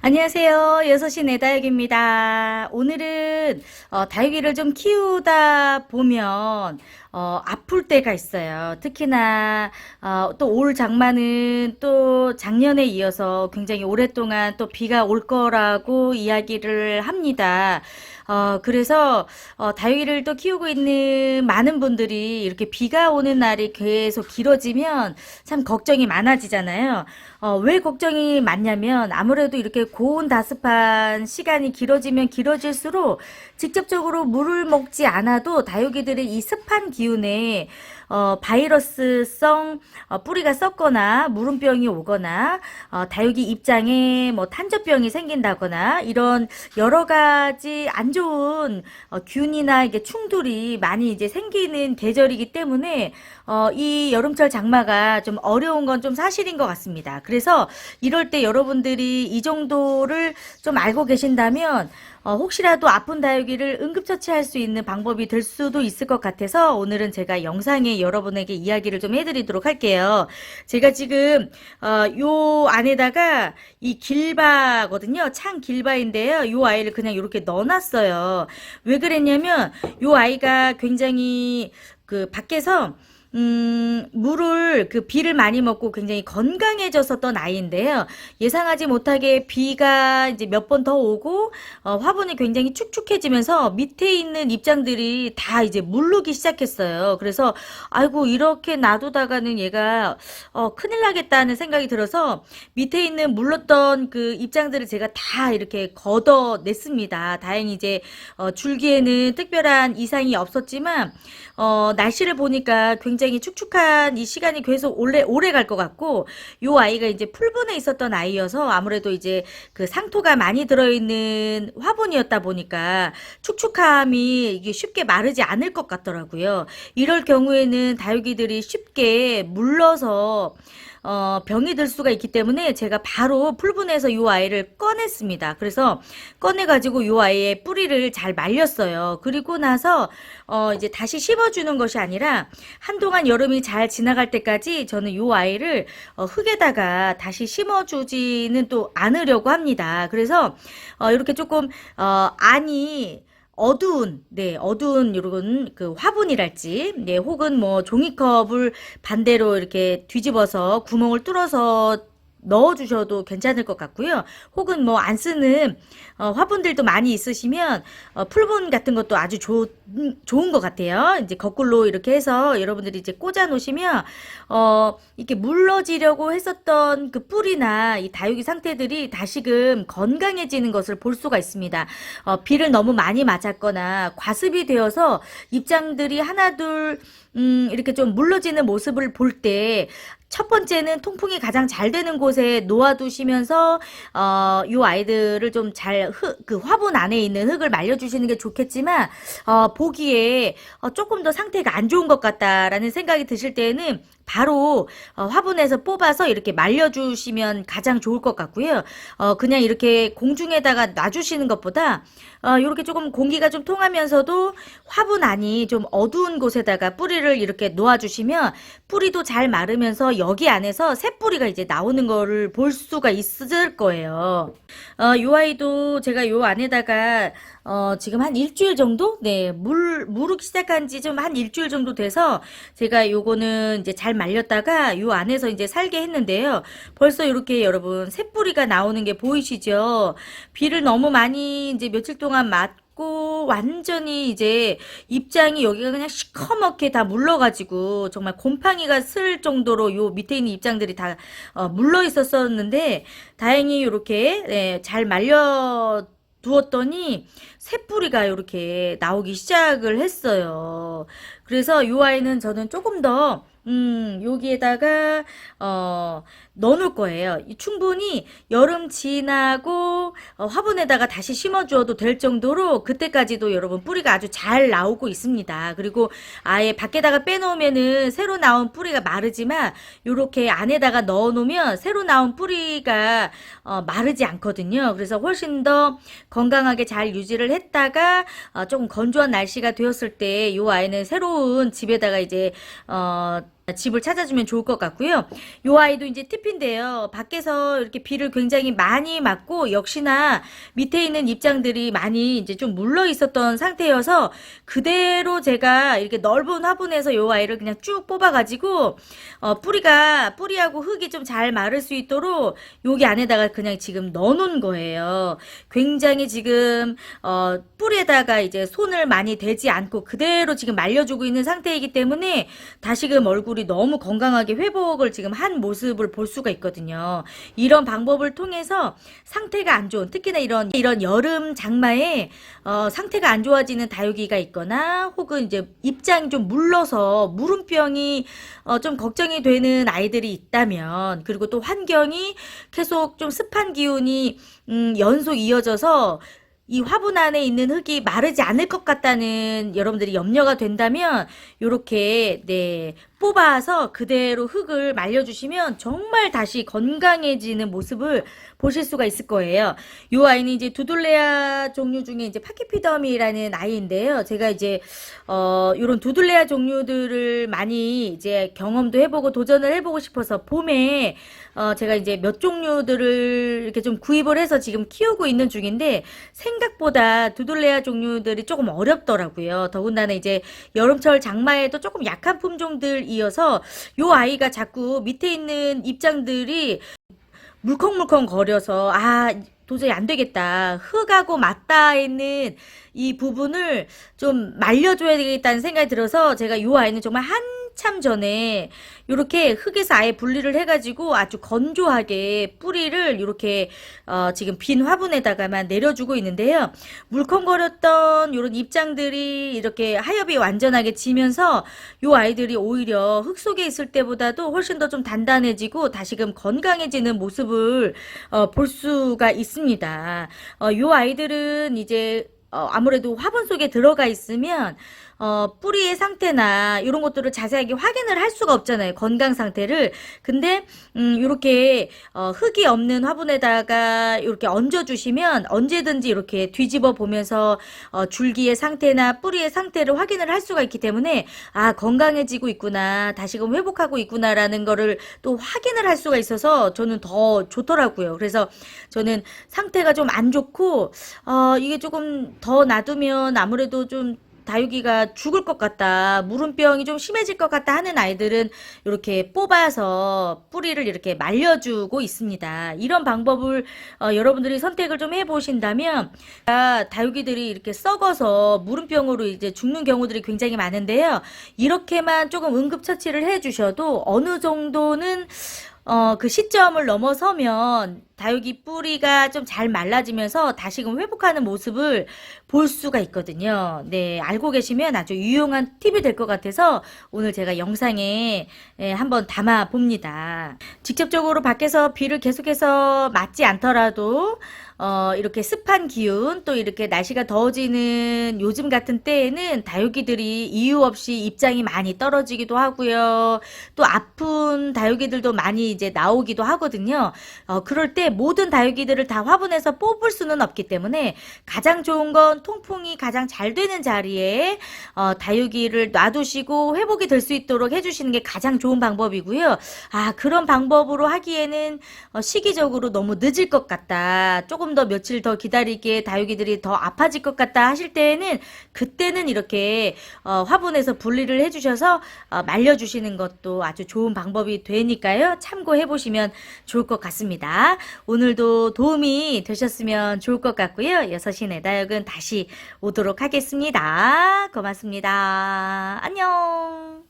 안녕하세요. 6시 내 다육입니다. 오늘은 다육이를 좀 키우다 보면 아플 때가 있어요. 특히나 또 올 장마는 또 작년에 이어서 굉장히 오랫동안 또 비가 올 거라고 이야기를 합니다. 그래서 다육이를 또 키우고 있는 많은 분들이 이렇게 비가 오는 날이 계속 길어지면 참 걱정이 많아지잖아요. 왜 걱정이 많냐면 아무래도 이렇게 고온다습한 시간이 길어지면 길어질수록 직접적으로 물을 먹지 않아도 다육이들의 이 습한 기운에 바이러스성 뿌리가 썩거나 무름병이 오거나 다육이 입장에 뭐 탄저병이 생긴다거나 이런 여러 가지 안 좋은 균이나 이게 충돌이 많이 이제 생기는 계절이기 때문에 이 여름철 장마가 좀 어려운 건 좀 사실인 것 같습니다. 그래서 이럴 때 여러분들이 이 정도를 좀 알고 계신다면 혹시라도 아픈 다육이를 응급처치할 수 있는 방법이 될 수도 있을 것 같아서 오늘은 제가 영상에 여러분에게 이야기를 좀 해드리도록 할게요. 제가 지금 요 안에다가 이 길바거든요. 창 길바인데요. 요 아이를 그냥 이렇게 넣어놨어요. 왜 그랬냐면 요 아이가 굉장히 그 밖에서 물을 비를 많이 먹고 굉장히 건강해졌었던 아이인데요. 예상하지 못하게 비가 이제 몇 번 더 오고 화분이 굉장히 축축해지면서 밑에 있는 입장들이 다 이제 물르기 시작했어요. 그래서 아이고 이렇게 놔두다가는 얘가 큰일 나겠다는 생각이 들어서 밑에 있는 물렀던 그 입장들을 제가 다 이렇게 걷어냈습니다. 다행히 이제 줄기에는 특별한 이상이 없었지만 날씨를 보니까 굉장히 축축한 이 시간이 계속 오래 갈 것 같고, 요 아이가 이제 풀분에 있었던 아이여서 아무래도 이제 그 상토가 많이 들어있는 화분이었다 보니까 축축함이 이게 쉽게 마르지 않을 것 같더라고요. 이럴 경우에는 다육이들이 쉽게 물러서 병이 들 수가 있기 때문에 제가 바로 풀분해서 요 아이를 꺼냈습니다. 그래서 꺼내가지고 요 아이의 뿌리를 잘 말렸어요. 그리고 나서 이제 다시 심어주는 것이 아니라 한동안 여름이 잘 지나갈 때까지 저는 요 아이를 흙에다가 다시 심어주지는 또 않으려고 합니다. 그래서 이렇게 조금 안이 어두운 요런 그 화분이랄지, 네, 혹은 뭐 종이컵을 반대로 이렇게 뒤집어서 구멍을 뚫어서 넣어주셔도 괜찮을 것 같고요. 혹은 뭐 안 쓰는 화분들도 많이 있으시면 풀분 같은 것도 아주 좋은 것 같아요. 이제 거꾸로 이렇게 해서 여러분들이 이제 꽂아 놓으시면 이렇게 물러지려고 했었던 그 뿌리나 이 다육이 상태들이 다시금 건강해지는 것을 볼 수가 있습니다. 비를 너무 많이 맞았거나 과습이 되어서 입장들이 하나둘 이렇게 좀 물러지는 모습을 볼 때 첫 번째는 통풍이 가장 잘 되는 곳에 놓아두시면서 요 아이들을 좀 잘 그 화분 안에 있는 흙을 말려주시는 게 좋겠지만 보기에 조금 더 상태가 안 좋은 것 같다라는 생각이 드실 때에는 바로 화분에서 뽑아서 이렇게 말려주시면 가장 좋을 것 같고요. 그냥 이렇게 공중에다가 놔주시는 것보다 이렇게 조금 공기가 좀 통하면서도 화분 안이 좀 어두운 곳에다가 뿌리를 이렇게 놓아주시면 뿌리도 잘 마르면서 여기 안에서 새 뿌리가 이제 나오는 거를 볼 수가 있을 거예요. 요 아이도 제가 요 안에다가 지금 한 일주일 정도? 네, 무르기 시작한 지 좀 한 일주일 정도 돼서 제가 요거는 이제 잘 말렸다가 요 안에서 이제 살게 했는데요. 벌써 이렇게 여러분 새뿌리가 나오는 게 보이시죠? 비를 너무 많이 이제 며칠 동안 맞고 완전히 이제 입장이 여기가 그냥 시커멓게 다 물러가지고 정말 곰팡이가 슬 정도로 요 밑에 있는 입장들이 다 물러 있었었는데 다행히 이렇게 네, 잘 말려 두었더니 새뿌리가 이렇게 나오기 시작을 했어요. 그래서 이 아이는 저는 조금 더 여기에다가 넣어놓을 거예요. 충분히 여름 지나고 화분에다가 다시 심어주어도 될 정도로 그때까지도 여러분 뿌리가 아주 잘 나오고 있습니다. 그리고 아예 밖에다가 빼놓으면은 새로 나온 뿌리가 마르지만 요렇게 안에다가 넣어놓으면 새로 나온 뿌리가 마르지 않거든요. 그래서 훨씬 더 건강하게 잘 유지를 했다가 조금 건조한 날씨가 되었을 때 요 아이는 새로운 집에다가 이제 집을 찾아주면 좋을 것 같고요. 요 아이도 이제 TP인데요. 밖에서 이렇게 비를 굉장히 많이 맞고 역시나 밑에 있는 입장들이 많이 이제 좀 물러 있었던 상태여서 그대로 제가 이렇게 넓은 화분에서 요 아이를 그냥 쭉 뽑아가지고 뿌리하고 흙이 좀 잘 마를 수 있도록 여기 안에다가 그냥 지금 넣어놓은 거예요. 굉장히 지금 뿌리에다가 이제 손을 많이 대지 않고 그대로 지금 말려주고 있는 상태이기 때문에 다시금 얼굴이 너무 건강하게 회복을 지금 한 모습을 볼 수가 있거든요. 이런 방법을 통해서 상태가 안 좋은, 특히나 이런 여름 장마에 상태가 안 좋아지는 다육이가 있거나 혹은 이제 입장이 좀 물러서 무름병이 좀 걱정이 되는 아이들이 있다면, 그리고 또 환경이 계속 좀 습한 기운이 연속 이어져서 이 화분 안에 있는 흙이 마르지 않을 것 같다는 여러분들이 염려가 된다면 요렇게 네 뽑아서 그대로 흙을 말려주시면 정말 다시 건강해지는 모습을 보실 수가 있을 거예요. 요 아이는 이제 두들레아 종류 중에 이제 파키피덤이라는 아이인데요. 제가 이제 요런 두들레아 종류들을 많이 이제 경험도 해보고 도전을 해보고 싶어서 봄에 제가 이제 몇 종류들을 이렇게 좀 구입을 해서 지금 키우고 있는 중인데 생각보다 두들레아 종류들이 조금 어렵더라고요. 더군다나 이제 여름철 장마에도 조금 약한 품종들이어서 요 아이가 자꾸 밑에 있는 입장들이 물컹물컹 거려서 도저히 안 되겠다. 흙하고 맞닿아 있는 이 부분을 좀 말려줘야 되겠다는 생각이 들어서 제가 요 아이는 정말 한참 전에 요렇게 흙에서 아예 분리를 해가지고 아주 건조하게 뿌리를 요렇게 지금 빈 화분에다가만 내려주고 있는데요. 물컹거렸던 요런 입장들이 이렇게 하엽이 완전하게 지면서 요 아이들이 오히려 흙 속에 있을 때보다도 훨씬 더 좀 단단해지고 다시금 건강해지는 모습을 볼 수가 있습니다. 요 아이들은 이제 아무래도 화분 속에 들어가 있으면 뿌리의 상태나 이런 것들을 자세하게 확인을 할 수가 없잖아요. 건강 상태를. 근데 이렇게 흙이 없는 화분에다가 이렇게 얹어 주시면 언제든지 이렇게 뒤집어 보면서 줄기의 상태나 뿌리의 상태를 확인을 할 수가 있기 때문에 건강해지고 있구나, 다시금 회복하고 있구나라는 거를 또 확인을 할 수가 있어서 저는 더 좋더라고요. 그래서 저는 상태가 좀 안 좋고 이게 조금 더 놔두면 아무래도 좀 다육이가 죽을 것 같다, 무름병이 좀 심해질 것 같다 하는 아이들은 이렇게 뽑아서 뿌리를 이렇게 말려주고 있습니다. 이런 방법을 여러분들이 선택을 좀 해보신다면 다육이들이 이렇게 썩어서 무름병으로 이제 죽는 경우들이 굉장히 많은데요. 이렇게만 조금 응급처치를 해주셔도 어느 정도는 그 시점을 넘어서면 다육이 뿌리가 좀 잘 말라지면서 다시금 회복하는 모습을 볼 수가 있거든요. 네, 알고 계시면 아주 유용한 팁이 될 것 같아서 오늘 제가 영상에 한번 담아 봅니다. 직접적으로 밖에서 비를 계속해서 맞지 않더라도 이렇게 습한 기운, 또 이렇게 날씨가 더워지는 요즘 같은 때에는 다육이들이 이유 없이 입장이 많이 떨어지기도 하고요. 또 아픈 다육이들도 많이 이제 나오기도 하거든요. 그럴 때 모든 다육이들을 다 화분에서 뽑을 수는 없기 때문에 가장 좋은 건 통풍이 가장 잘 되는 자리에 다육이를 놔두시고 회복이 될 수 있도록 해주시는 게 가장 좋은 방법이고요. 그런 방법으로 하기에는 시기적으로 너무 늦을 것 같다, 조금 더 며칠 더 기다리기에 다육이들이 더 아파질 것 같다 하실 때에는 그때는 이렇게 화분에서 분리를 해주셔서 말려주시는 것도 아주 좋은 방법이 되니까요. 참고해 보시면 좋을 것 같습니다. 오늘도 도움이 되셨으면 좋을 것 같고요. 6시 내 다육은 다시 오도록 하겠습니다. 고맙습니다. 안녕.